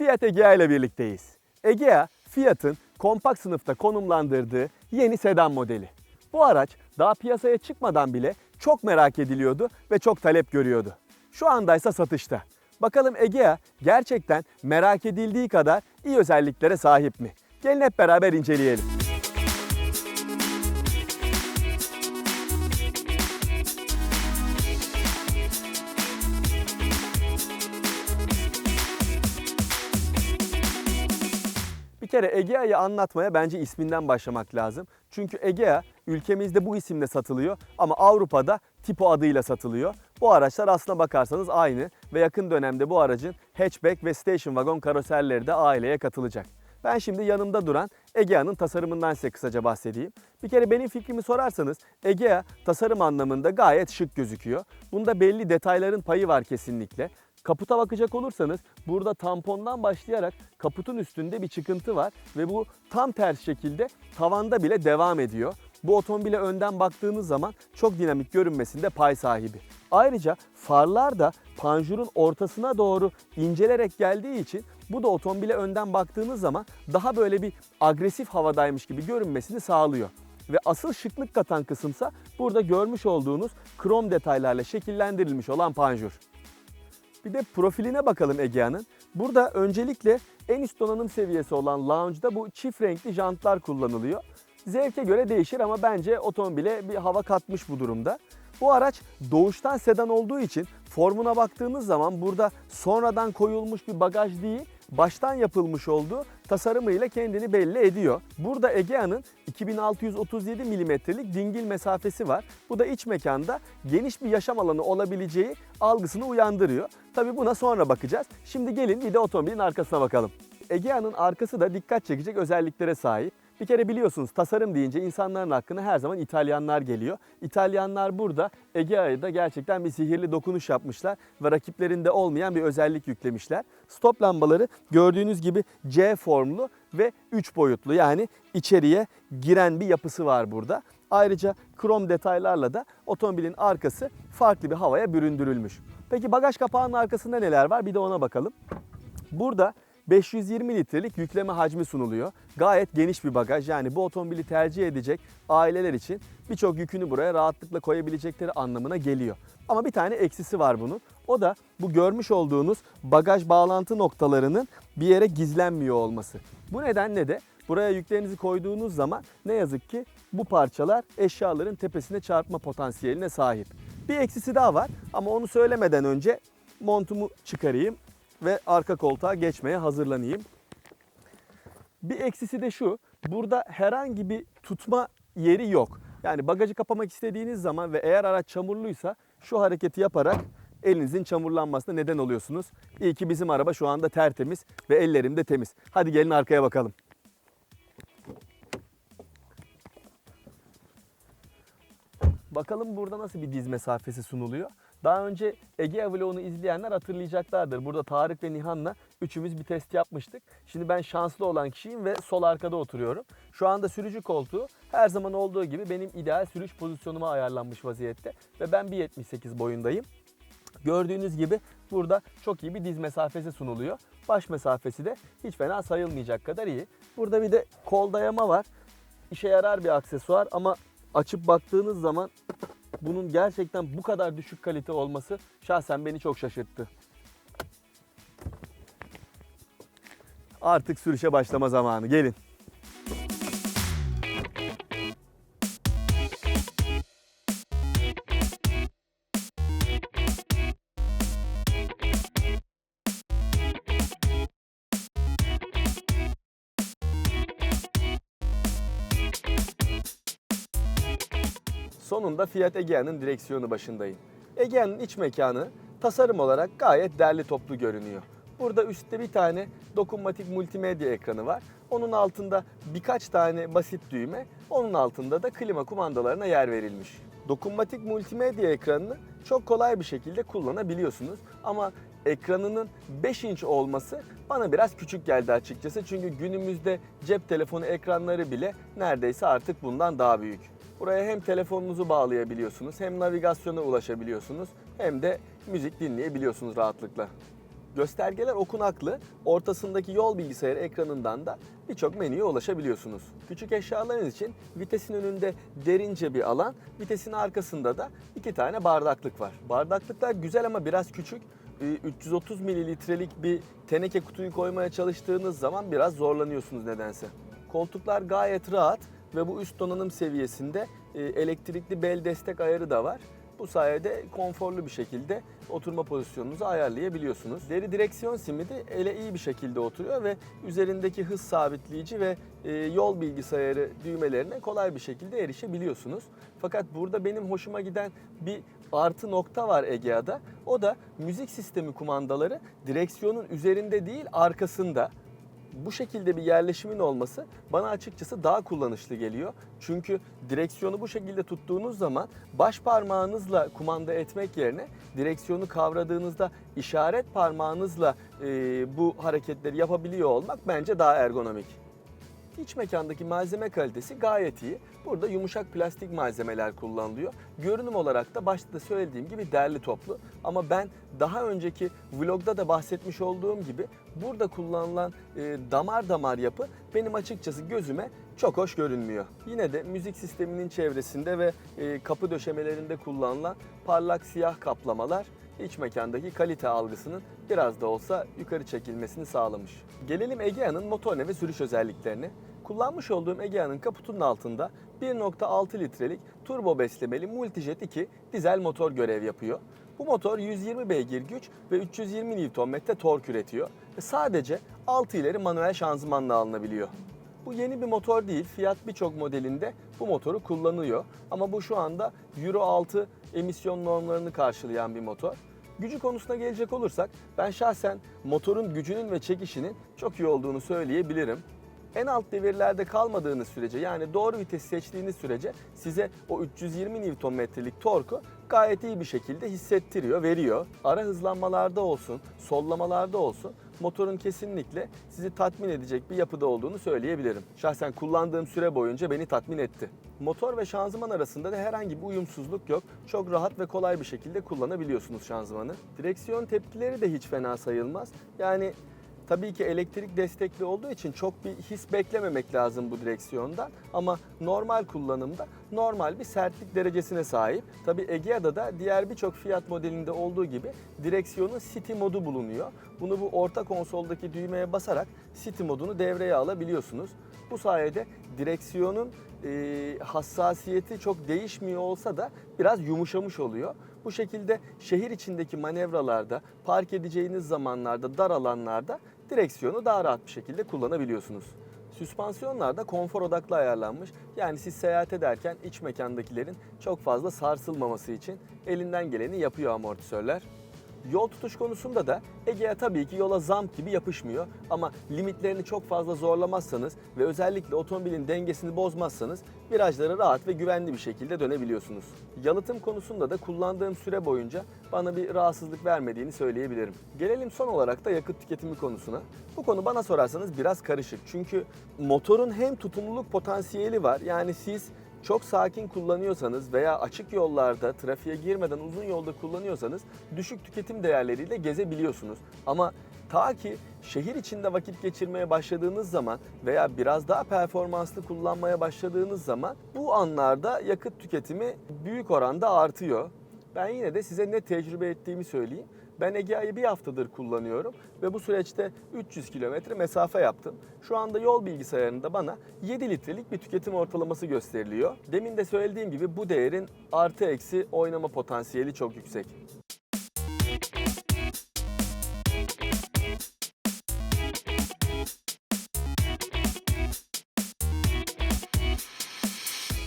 Fiat Egea ile birlikteyiz. Egea, Fiat'ın kompakt sınıfta konumlandırdığı yeni sedan modeli. Bu araç daha piyasaya çıkmadan bile çok merak ediliyordu ve çok talep görüyordu. Şu andaysa satışta. Bakalım Egea gerçekten merak edildiği kadar iyi özelliklere sahip mi? Gelin hep beraber inceleyelim. Bir kere Egea'yı anlatmaya bence isminden başlamak lazım. Çünkü Egea ülkemizde bu isimle satılıyor ama Avrupa'da Tipo adıyla satılıyor. Bu araçlar aslına bakarsanız aynı ve yakın dönemde bu aracın hatchback ve station wagon karoserleri de aileye katılacak. Ben şimdi yanımda duran Egea'nın tasarımından size kısaca bahsedeyim. Bir kere benim fikrimi sorarsanız Egea tasarım anlamında gayet şık gözüküyor. Bunda belli detayların payı var kesinlikle. Kaputa bakacak olursanız burada tampondan başlayarak kaputun üstünde bir çıkıntı var ve bu tam ters şekilde tavanda bile devam ediyor. Bu otomobile önden baktığınız zaman çok dinamik görünmesinde pay sahibi. Ayrıca farlar da panjurun ortasına doğru incelerek geldiği için bu da otomobile önden baktığınız zaman daha böyle bir agresif havadaymış gibi görünmesini sağlıyor. Ve asıl şıklık katan kısımsa burada görmüş olduğunuz krom detaylarla şekillendirilmiş olan panjur. Bir de profiline bakalım Egea'nın. Burada öncelikle en üst donanım seviyesi olan lounge'da bu çift renkli jantlar kullanılıyor. Zevke göre değişir ama bence otomobile bir hava katmış bu durumda. Bu araç doğuştan sedan olduğu için formuna baktığınız zaman burada sonradan koyulmuş bir bagaj değil, baştan yapılmış olduğu tasarımıyla kendini belli ediyor. Burada Egea'nın 2637 milimetrelik dingil mesafesi var. Bu da iç mekanda geniş bir yaşam alanı olabileceği algısını uyandırıyor. Tabii buna sonra bakacağız. Şimdi gelin bir de otomobilin arkasına bakalım. Egea'nın arkası da dikkat çekecek özelliklere sahip. Bir kere biliyorsunuz tasarım deyince insanların aklına her zaman İtalyanlar geliyor. İtalyanlar burada Egea'ya da gerçekten bir sihirli dokunuş yapmışlar ve rakiplerinde olmayan bir özellik yüklemişler. Stop lambaları gördüğünüz gibi C formlu ve 3 boyutlu, yani içeriye giren bir yapısı var burada. Ayrıca krom detaylarla da otomobilin arkası farklı bir havaya büründürülmüş. Peki bagaj kapağının arkasında neler var? Bir de ona bakalım. Burada 520 litrelik yükleme hacmi sunuluyor. Gayet geniş bir bagaj, yani bu otomobili tercih edecek aileler için birçok yükünü buraya rahatlıkla koyabilecekleri anlamına geliyor. Ama bir tane eksisi var bunun. O da bu görmüş olduğunuz bagaj bağlantı noktalarının bir yere gizlenmiyor olması. Bu nedenle de buraya yüklerinizi koyduğunuz zaman ne yazık ki bu parçalar eşyaların tepesine çarpma potansiyeline sahip. Bir eksisi daha var ama onu söylemeden önce montumu çıkarayım ve arka koltuğa geçmeye hazırlanayım. Bir eksisi de şu, burada herhangi bir tutma yeri yok. Yani bagajı kapamak istediğiniz zaman ve eğer araç çamurluysa şu hareketi yaparak elinizin çamurlanmasına neden oluyorsunuz. İyi ki bizim araba şu anda tertemiz ve ellerim de temiz. Hadi gelin arkaya bakalım. Bakalım burada nasıl bir diz mesafesi sunuluyor. Daha önce Egea vlogunu izleyenler hatırlayacaklardır. Burada Tarık ve Nihan'la üçümüz bir test yapmıştık. Şimdi ben şanslı olan kişiyim ve sol arkada oturuyorum. Şu anda sürücü koltuğu her zaman olduğu gibi benim ideal sürüş pozisyonuma ayarlanmış vaziyette. Ve ben 1.78 boyundayım. Gördüğünüz gibi burada çok iyi bir diz mesafesi sunuluyor. Baş mesafesi de hiç fena sayılmayacak kadar iyi. Burada bir de kol dayama var. İşe yarar bir aksesuar ama açıp baktığınız zaman bunun gerçekten bu kadar düşük kalite olması şahsen beni çok şaşırttı. Artık sürüşe başlama zamanı. Gelin. Sonunda Fiat Egea'nın direksiyonu başındayım. Egea'nın iç mekanı tasarım olarak gayet derli toplu görünüyor. Burada üstte bir tane dokunmatik multimedya ekranı var. Onun altında birkaç tane basit düğme, onun altında da klima kumandalarına yer verilmiş. Dokunmatik multimedya ekranını çok kolay bir şekilde kullanabiliyorsunuz. Ama ekranının 5 inç olması bana biraz küçük geldi açıkçası. Çünkü günümüzde cep telefonu ekranları bile neredeyse artık bundan daha büyük. Buraya hem telefonunuzu bağlayabiliyorsunuz, hem navigasyona ulaşabiliyorsunuz, hem de müzik dinleyebiliyorsunuz rahatlıkla. Göstergeler okunaklı, ortasındaki yol bilgisayarı ekranından da birçok menüye ulaşabiliyorsunuz. Küçük eşyalarınız için vitesin önünde derince bir alan, vitesin arkasında da 2 tane bardaklık var. Bardaklıklar güzel ama biraz küçük. 330 mililitrelik bir teneke kutuyu koymaya çalıştığınız zaman biraz zorlanıyorsunuz nedense. Koltuklar gayet rahat ve bu üst donanım seviyesinde elektrikli bel destek ayarı da var. Bu sayede konforlu bir şekilde oturma pozisyonunuzu ayarlayabiliyorsunuz. Deri direksiyon simidi ele iyi bir şekilde oturuyor ve üzerindeki hız sabitleyici ve yol bilgisayarı düğmelerine kolay bir şekilde erişebiliyorsunuz. Fakat burada benim hoşuma giden bir artı nokta var Egea'da. O da müzik sistemi kumandaları direksiyonun üzerinde değil arkasında. Bu şekilde bir yerleşimin olması bana açıkçası daha kullanışlı geliyor. Çünkü direksiyonu bu şekilde tuttuğunuz zaman baş parmağınızla kumanda etmek yerine direksiyonu kavradığınızda işaret parmağınızla bu hareketleri yapabiliyor olmak bence daha ergonomik. İç mekandaki malzeme kalitesi gayet iyi. Burada yumuşak plastik malzemeler kullanılıyor. Görünüm olarak da başta da söylediğim gibi derli toplu. Ama ben daha önceki vlogda da bahsetmiş olduğum gibi burada kullanılan damar damar yapı benim açıkçası gözüme çok hoş görünmüyor. Yine de müzik sisteminin çevresinde ve kapı döşemelerinde kullanılan parlak siyah kaplamalar iç mekandaki kalite algısının biraz da olsa yukarı çekilmesini sağlamış. Gelelim Egea'nın motorine ve sürüş özelliklerine. Kullanmış olduğum Egea'nın kaputunun altında 1.6 litrelik turbo beslemeli Multijet 2 dizel motor görev yapıyor. Bu motor 120 beygir güç ve 320 Nm tork üretiyor ve sadece 6 ileri manuel şanzımanla alınabiliyor. Bu yeni bir motor değil. Fiat birçok modelinde bu motoru kullanıyor. Ama bu şu anda Euro 6 emisyon normlarını karşılayan bir motor. Gücü konusuna gelecek olursak ben şahsen motorun gücünün ve çekişinin çok iyi olduğunu söyleyebilirim. En alt devirlerde kalmadığınız sürece yani doğru vitesi seçtiğiniz sürece size o 320 Nm'lik torku gayet iyi bir şekilde hissettiriyor, veriyor. Ara hızlanmalarda olsun, sollamalarda olsun motorun kesinlikle sizi tatmin edecek bir yapıda olduğunu söyleyebilirim. Şahsen kullandığım süre boyunca beni tatmin etti. Motor ve şanzıman arasında da herhangi bir uyumsuzluk yok. Çok rahat ve kolay bir şekilde kullanabiliyorsunuz şanzımanı. Direksiyon tepkileri de hiç fena sayılmaz. Yani tabii ki elektrik destekli olduğu için çok bir his beklememek lazım bu direksiyondan. Ama normal kullanımda normal bir sertlik derecesine sahip. Tabii Egea'da da diğer birçok Fiat modelinde olduğu gibi direksiyonun City modu bulunuyor. Bunu bu orta konsoldaki düğmeye basarak City modunu devreye alabiliyorsunuz. Bu sayede direksiyonun hassasiyeti çok değişmiyor olsa da biraz yumuşamış oluyor. Bu şekilde şehir içindeki manevralarda, park edeceğiniz zamanlarda, dar alanlarda direksiyonu daha rahat bir şekilde kullanabiliyorsunuz. Süspansiyonlar da konfor odaklı ayarlanmış. Yani siz seyahat ederken iç mekandakilerin çok fazla sarsılmaması için elinden geleni yapıyor amortisörler. Yol tutuş konusunda da Egea tabii ki yola zamp gibi yapışmıyor ama limitlerini çok fazla zorlamazsanız ve özellikle otomobilin dengesini bozmazsanız virajları rahat ve güvenli bir şekilde dönebiliyorsunuz. Yalıtım konusunda da kullandığım süre boyunca bana bir rahatsızlık vermediğini söyleyebilirim. Gelelim son olarak da yakıt tüketimi konusuna. Bu konu bana sorarsanız biraz karışık çünkü motorun hem tutumluluk potansiyeli var, yani siz çok sakin kullanıyorsanız veya açık yollarda trafiğe girmeden uzun yolda kullanıyorsanız düşük tüketim değerleriyle gezebiliyorsunuz. Ama ta ki şehir içinde vakit geçirmeye başladığınız zaman veya biraz daha performanslı kullanmaya başladığınız zaman bu anlarda yakıt tüketimi büyük oranda artıyor. Ben yine de size ne tecrübe ettiğimi söyleyeyim. Ben Egea'yı bir haftadır kullanıyorum ve bu süreçte 300 kilometre mesafe yaptım. Şu anda yol bilgisayarında bana 7 litrelik bir tüketim ortalaması gösteriliyor. Demin de söylediğim gibi bu değerin artı eksi oynama potansiyeli çok yüksek.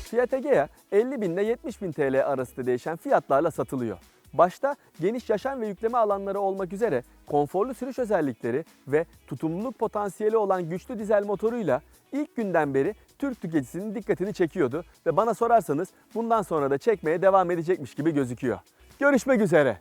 Fiat Egea 50.000 ile 70.000 TL arasında değişen fiyatlarla satılıyor. Başta geniş yaşam ve yükleme alanları olmak üzere konforlu sürüş özellikleri ve tutumluluk potansiyeli olan güçlü dizel motoruyla ilk günden beri Türk tüketicisinin dikkatini çekiyordu ve bana sorarsanız bundan sonra da çekmeye devam edecekmiş gibi gözüküyor. Görüşmek üzere.